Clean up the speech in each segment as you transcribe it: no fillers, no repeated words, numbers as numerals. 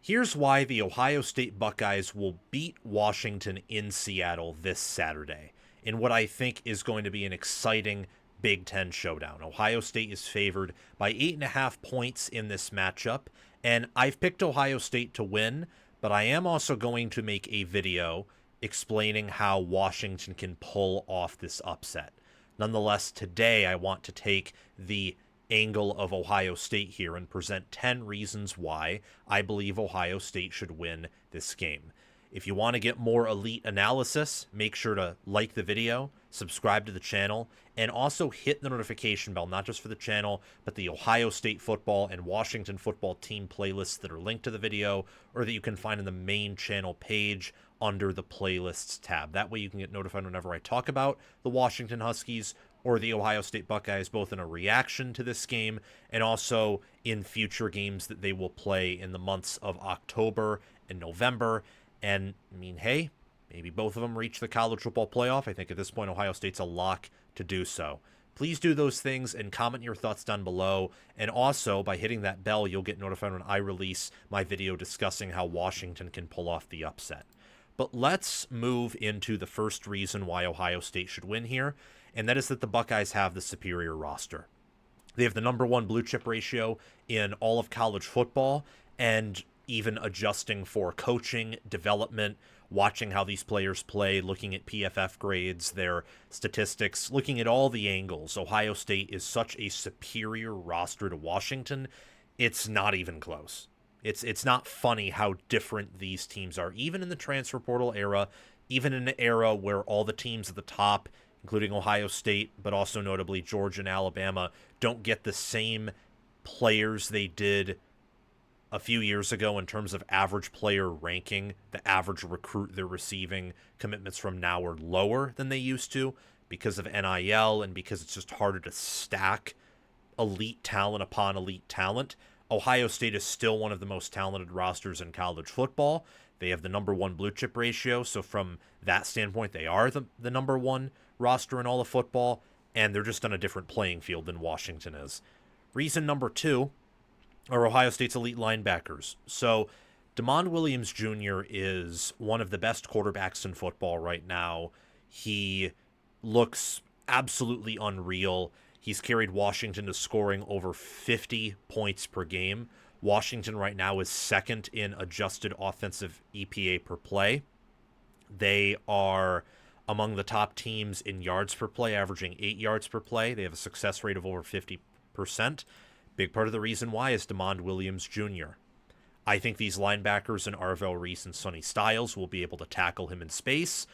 Here's why the Ohio State Buckeyes will beat Washington in Seattle this Saturday, in what I think is going to be an exciting Big Ten showdown. Ohio State is favored by 8.5 points in this matchup, and I've picked Ohio State to win, but I am also going to make a video explaining how Washington can pull off this upset. Nonetheless, today I want to take the angle of Ohio State here and present 10 reasons why I believe Ohio State should win this game. If you want to get more elite analysis, make sure to like the video, subscribe to the channel, and also hit the notification bell, not just for the channel, but the Ohio State football and Washington football team playlists that are linked to the video or that you can find in the main channel page under the playlists tab. That way you can get notified whenever I talk about the Washington Huskies or the Ohio State Buckeyes, both in a reaction to this game and also in future games that they will play in the months of October and November. And, I mean, hey, maybe both of them reach the college football playoff. I think at this point, Ohio State's a lock to do so. Please do those things and comment your thoughts down below. And also, by hitting that bell, you'll get notified when I release my video discussing how Washington can pull off the upset. But let's move into the first reason why Ohio State should win here, and that is that the Buckeyes have the superior roster. They have the #1 blue chip ratio in all of college football, and even adjusting for coaching, development, watching how these players play, looking at PFF grades, their statistics, looking at all the angles, Ohio State is such a superior roster to Washington, it's not even close. It's not funny how different these teams are, even in the transfer portal era, even in an era where all the teams at the top, including Ohio State, but also notably Georgia and Alabama, don't get the same players they did a few years ago in terms of average player ranking. The average recruit they're receiving commitments from now are lower than they used to because of NIL and because it's just harder to stack elite talent upon elite talent. Ohio State is still one of the most talented rosters in college football. They have the #1 blue chip ratio, so from that standpoint, they are the #1 roster in all of football, and they're just on a different playing field than Washington is. Reason number 2 are Ohio State's elite linebackers. So DeMond Williams Jr. is one of the best quarterbacks in football right now. He looks absolutely unreal. He's carried Washington to scoring over 50 points per game. Washington right now is second in adjusted offensive EPA per play. They are among the top teams in yards per play, averaging 8 yards per play. They have a success rate of over 50%. Big part of the reason why is DeMond Williams Jr. I think these linebackers in Arvell Reese and Sonny Styles will be able to tackle him in space.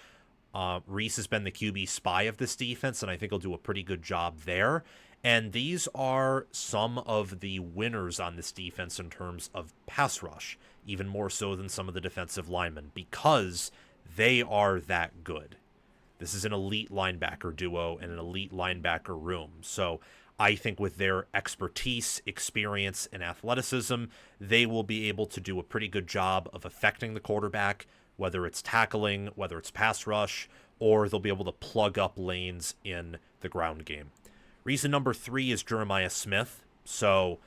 Reese has been the QB spy of this defense, and I think he'll do a pretty good job there. And these are some of the winners on this defense in terms of pass rush, even more so than some of the defensive linemen, because they are that good. This is an elite linebacker duo and an elite linebacker room. So I think with their expertise, experience, and athleticism, they will be able to do a pretty good job of affecting the quarterback, whether it's tackling, whether it's pass rush, or they'll be able to plug up lanes in the ground game. Reason number 3 is Jeremiah Smith. So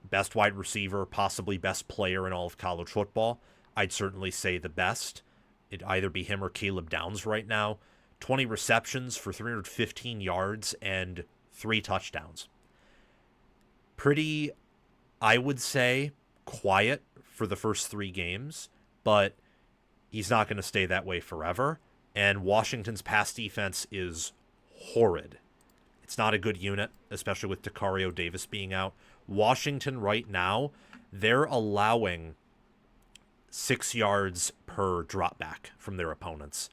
best wide receiver, possibly best player in all of college football. I'd certainly say the best. It'd either be him or Caleb Downs right now. 20 receptions for 315 yards and 3 touchdowns. Pretty, I would say, quiet for the first 3 games, but he's not going to stay that way forever. And Washington's pass defense is horrid. It's not a good unit, especially with Tacario Davis being out. Washington right now, they're allowing 6 yards per dropback from their opponents.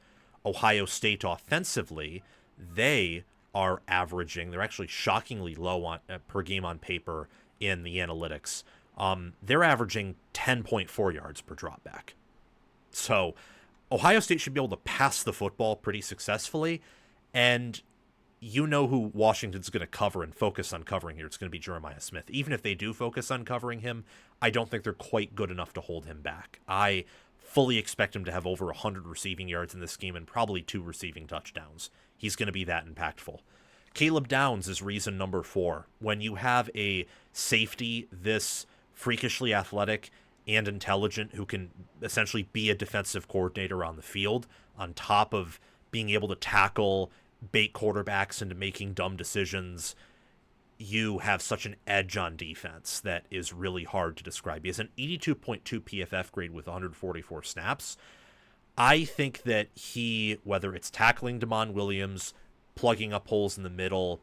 Ohio State offensively, they are averaging, they're actually shockingly low on per game on paper in the analytics. They're averaging 10.4 yards per dropback. So Ohio State should be able to pass the football pretty successfully, and you know who Washington's going to cover and focus on covering here. It's going to be Jeremiah Smith. Even if they do focus on covering him, I don't think they're quite good enough to hold him back. I fully expect him to have over 100 receiving yards in this game and probably 2 receiving touchdowns. He's going to be that impactful. Caleb Downs is reason number 4. When you have a safety this freakishly athletic and intelligent, who can essentially be a defensive coordinator on the field, on top of being able to tackle, bait quarterbacks into making dumb decisions, you have such an edge on defense that is really hard to describe. He has an 82.2 PFF grade with 144 snaps. I think that he, whether it's tackling Damon Williams, plugging up holes in the middle,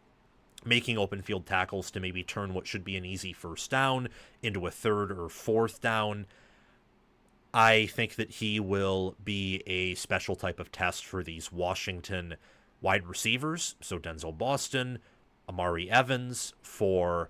making open field tackles to maybe turn what should be an easy first down into a third or fourth down, I think that he will be a special type of test for these Washington wide receivers. So Denzel Boston, Amari Evans, for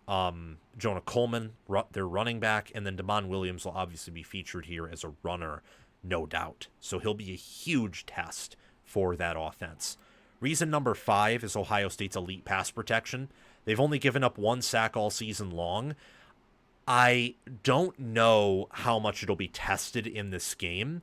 Jonah Coleman, their running back, and then Damon Williams will obviously be featured here as a runner, no doubt. So he'll be a huge test for that offense. Reason number 5 is Ohio State's elite pass protection. They've only given up 1 sack all season long. I don't know how much it'll be tested in this game.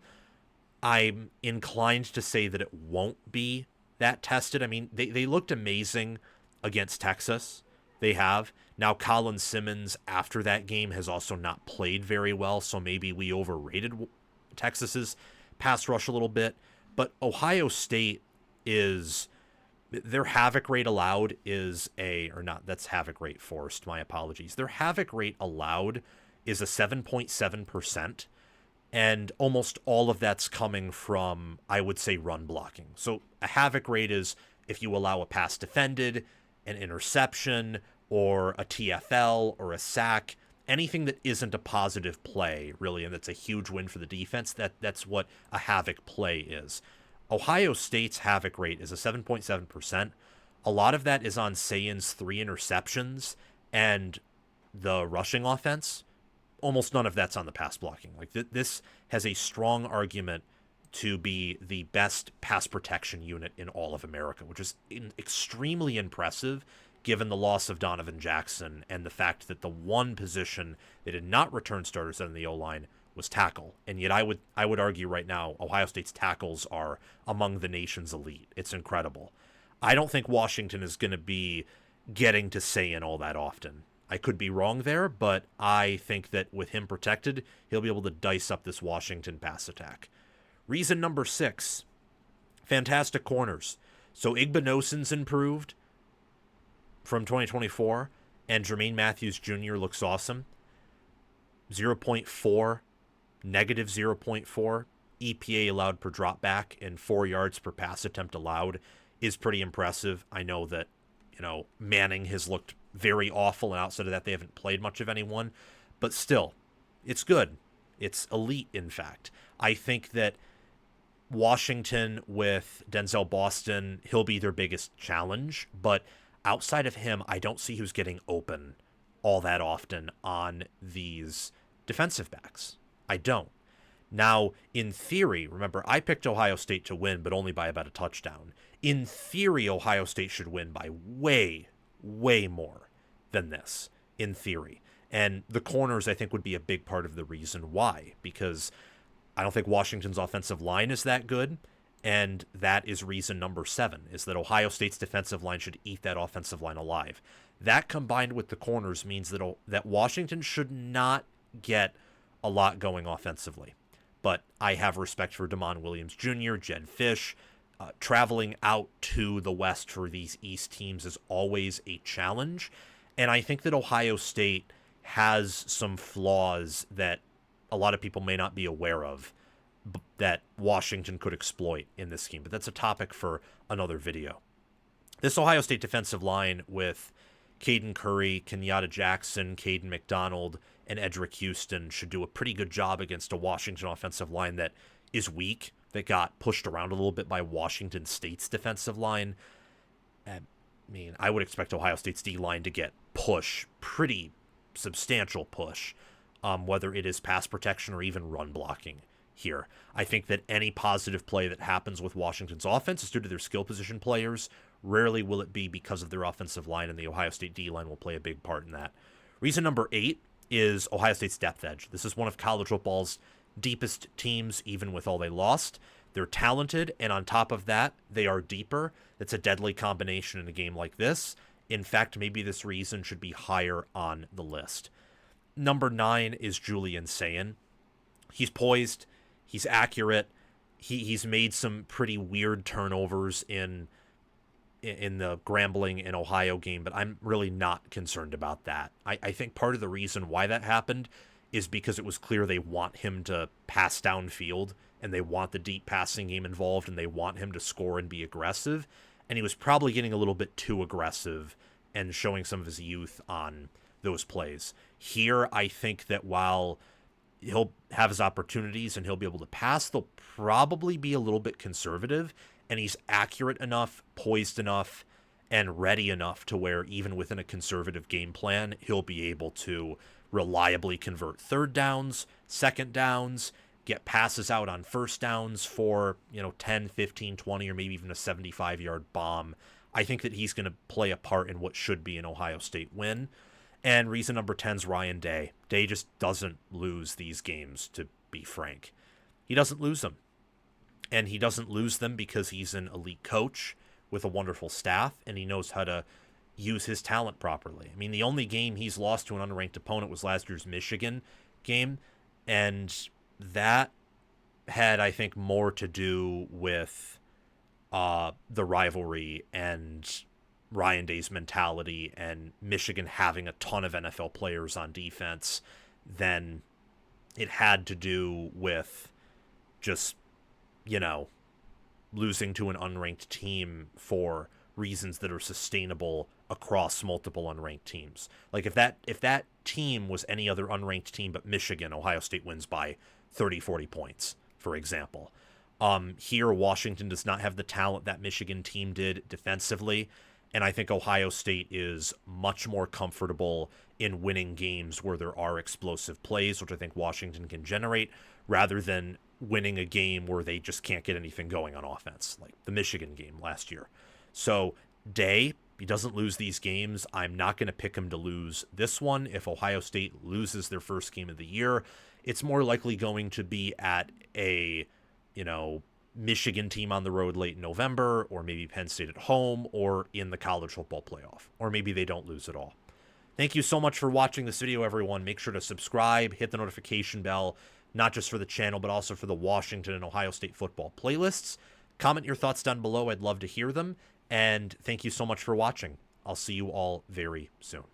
I'm inclined to say that it won't be that tested. I mean, they looked amazing against Texas. They have. Now, Colin Simmons, after that game, has also not played very well, so maybe we overrated Texas's pass rush a little bit. But Ohio State is... their havoc rate allowed is that's havoc rate forced, my apologies. Their havoc rate allowed is a 7.7%, and almost all of that's coming from, I would say, run blocking. So a havoc rate is if you allow a pass defended, an interception, or a TFL, or a sack, anything that isn't a positive play, really, and that's a huge win for the defense, that's what a havoc play is. Ohio State's havoc rate is a 7.7%. A lot of that is on Sayan's 3 interceptions and the rushing offense. Almost none of that's on the pass blocking. Like this has a strong argument to be the best pass protection unit in all of America, which is extremely impressive given the loss of Donovan Jackson and the fact that the one position they did not return starters in the O-line was tackle. And yet I would argue right now Ohio State's tackles are among the nation's elite. It's incredible. I don't think Washington is going to be getting to Sayan all that often. I could be wrong there, but I think that with him protected, he'll be able to dice up this Washington pass attack. Reason number 6, fantastic corners. So Igbinosun's improved from 2024, and Jermaine Matthews Jr. looks awesome. 0.4, negative 0.4 EPA allowed per drop back, and 4 yards per pass attempt allowed is pretty impressive. I know that, Manning has looked very awful, and outside of that, they haven't played much of anyone, but still, it's good. It's elite, in fact. I think that Washington with Denzel Boston, he'll be their biggest challenge, but outside of him, I don't see who's getting open all that often on these defensive backs. I don't. Now, in theory, remember, I picked Ohio State to win, but only by about a touchdown. In theory, Ohio State should win by way, way more than this, in theory. And the corners, I think, would be a big part of the reason why, because I don't think Washington's offensive line is that good, and that is reason number 7, is that Ohio State's defensive line should eat that offensive line alive. That combined with the corners means that Washington should not get a lot going offensively. But I have respect for Damon Williams Jr., Jed Fish. Traveling out to the West for these East teams is always a challenge. And I think that Ohio State has some flaws that a lot of people may not be aware of that Washington could exploit in this scheme. But that's a topic for another video. This Ohio State defensive line with Caden Curry, Kenyatta Jackson, Caden McDonald, and Edric Houston should do a pretty good job against a Washington offensive line that is weak, that got pushed around a little bit by Washington State's defensive line. I would expect Ohio State's D-line to get pretty substantial push, whether it is pass protection or even run blocking here. I think that any positive play that happens with Washington's offense is due to their skill position players. Rarely will it be because of their offensive line, and the Ohio State D-line will play a big part in that. Reason number 8 is Ohio State's depth edge. This is one of college football's deepest teams, even with all they lost. They're talented, and on top of that, they are deeper. It's a deadly combination in a game like this. In fact, maybe this reason should be higher on the list. Number 9 is Julian Sayin. He's poised. He's accurate. He's made some pretty weird turnovers in the Grambling and Ohio game, but I'm really not concerned about that. I think part of the reason why that happened is because it was clear they want him to pass downfield and they want the deep passing game involved and they want him to score and be aggressive. And he was probably getting a little bit too aggressive and showing some of his youth on those plays. Here, I think that while he'll have his opportunities and he'll be able to pass, they'll probably be a little bit conservative, and he's accurate enough, poised enough, and ready enough to where even within a conservative game plan, he'll be able to reliably convert third downs, second downs, get passes out on first downs for, 10, 15, 20, or maybe even a 75-yard bomb. I think that he's going to play a part in what should be an Ohio State win. And reason number 10 is Ryan Day. Day just doesn't lose these games, to be frank. He doesn't lose them. And he doesn't lose them because he's an elite coach with a wonderful staff, and he knows how to use his talent properly. I mean, the only game he's lost to an unranked opponent was last year's Michigan game, and that had, I think, more to do with the rivalry and Ryan Day's mentality and Michigan having a ton of NFL players on defense than it had to do with just, losing to an unranked team for reasons that are sustainable across multiple unranked teams. Like if that team was any other unranked team but Michigan, Ohio State wins by 30, 40 points, for example. Here, Washington does not have the talent that Michigan team did defensively, and I think Ohio State is much more comfortable in winning games where there are explosive plays, which I think Washington can generate, rather than winning a game where they just can't get anything going on offense, like the Michigan game last year. So Day, he doesn't lose these games. I'm not going to pick him to lose this one. If Ohio State loses their first game of the year, it's more likely going to be at a, Michigan team on the road late in November, or maybe Penn State at home, or in the college football playoff, or maybe they don't lose at all. Thank you so much for watching this video, everyone. Make sure to subscribe, hit the notification bell, not just for the channel, but also for the Washington and Ohio State football playlists. Comment your thoughts down below. I'd love to hear them. And thank you so much for watching. I'll see you all very soon.